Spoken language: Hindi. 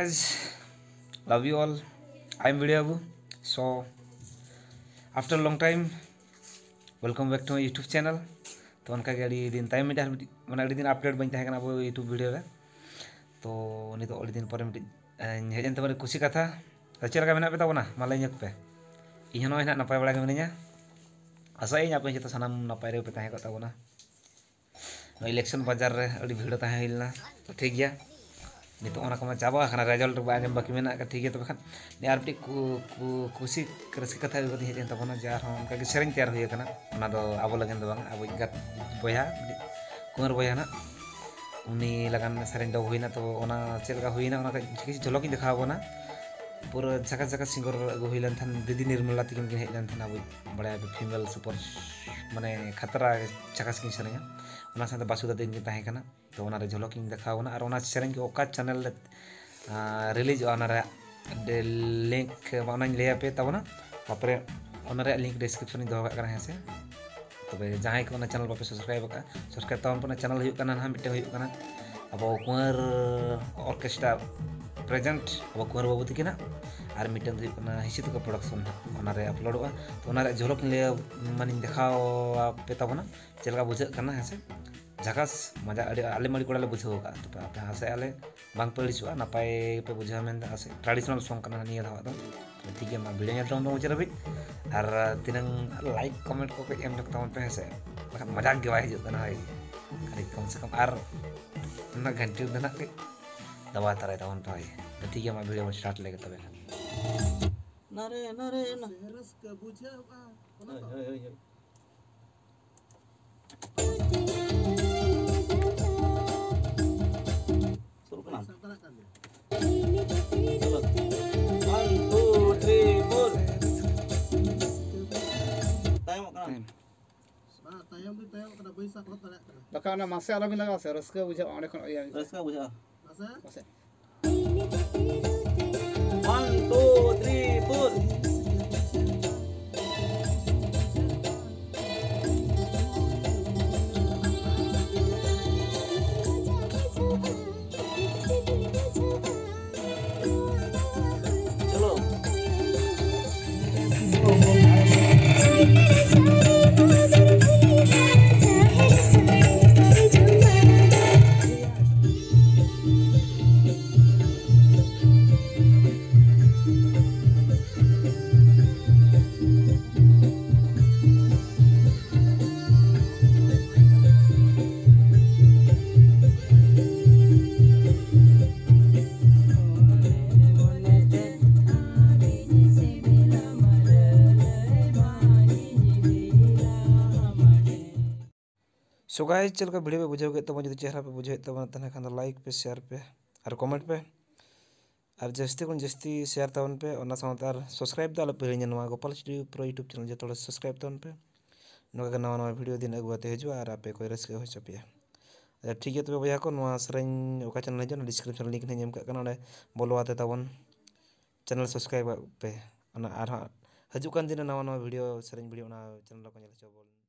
guys, love you all. I'm Video Abu. So after a long time, welcome back to my YouTube channel. तो उनका अड़ी दिन टाइम मैं अड़ी दिन अपडेट बन तहकना अब यूट्यूब वीडियो रे तो उन्हीं तो अड़ी दिन पर हजन तब कुछ कथा चल लगा मेना पे ताबना माला ñक पे इन ना नपाय बड़ा मिनिया आसाई आप जो सामान नपाय रे पे तहे को ताबना इलेक्शन बाजार रे अड़ी भीड़ तहे हिलना तो ठीक गया नितो ओना को चाबा खाना रिजल्ट बाजम बाकी मेना ठीक है तो बखान ने आर खुशी रसी कथा गति हजन तबना जार हम उनका के सेरेंग तैयार हुई kana ओना दो आबो लगन दो बांग आबो गत बया कुंवर बया ना उनी लगन सेरेंग दो हुईना तो ओना चेलका हुईना ओना किसी झलक दिखाबो ना पूरा जगह जगह सिंगर अगु हुईलन थन दीदी निर्मला तिकिन के हेलन थन आबो बड़ा फीमेल सुपर माने खतरा जगह सिंग सेरेंग ओना साथे बासुदा दिन के ताहे kana तो ओना रे झलक दिखाबो ना और ओना सेरेंग के ओका चैनल रिलीज ओना रे लिंक ओना ले पे तबना तापरे ओना रे लिंक डिस्क्रिप्शन दो का है से तबे जहां को ओना चैनल पे सब्सक्राइब तब अपन चैनल हुई kana ना मिटे हुई kana अब कुंवर ऑर्केस्ट्रा प्रेजेंट अब कुंवर बाबू तिकिना और मिटन हुई kana हिसित को प्रोडक्शन ओना रे अपलोडवा तो ओना रे झलक ले माने दिखाओ पे तबना चलका बुझे kana है से झकास मजा आले मड़ी कोड़ा ले बुझाव का तो पे हसे आले बांग पड़िसुआ नपाय पे बुझा में हसे ट्रेडिशनल सॉन्ग kana निया धावा तो ठीक है मा वीडियो नेल तो मुझे रबी और तिनंग लाइक कमेंट को पे एम लगता पे हसे मजा के वाय जो kana है अरे कम से कम आर ना घंटे दना के दबा तरह तवन तो है तो ठीक है मा वीडियो स्टार्ट लेके तबे नरे नरे न रस के बुझे Baka masih ada bilang masih raska buja orang kan ayam raska buja masih 1 2 3 4 so guys चल का वीडियो पे बुझाव के तब जो चेहरा पे बुझे तब तने खान लाइक पे शेयर पे और कमेंट पे और जस्ती को जस्ती शेयर तवन पे और साथ और सब्सक्राइब दाल पे नवा Gopal studio pro YouTube channel जो थोड़ा सब्सक्राइब तवन पे नवा नवा नवा वीडियो दिन अगुआते हजू और आपे कोई रस हो चपिया अच्छा ठीक है तो भैया को नवा सरें ओका चैनल हजू डिस्क्रिप्शन लिंक ने एम का बोलवाते तवन चैनल सब्सक्राइब पे और हजू दिन नवा नवा वीडियो सरें वीडियो चैनल को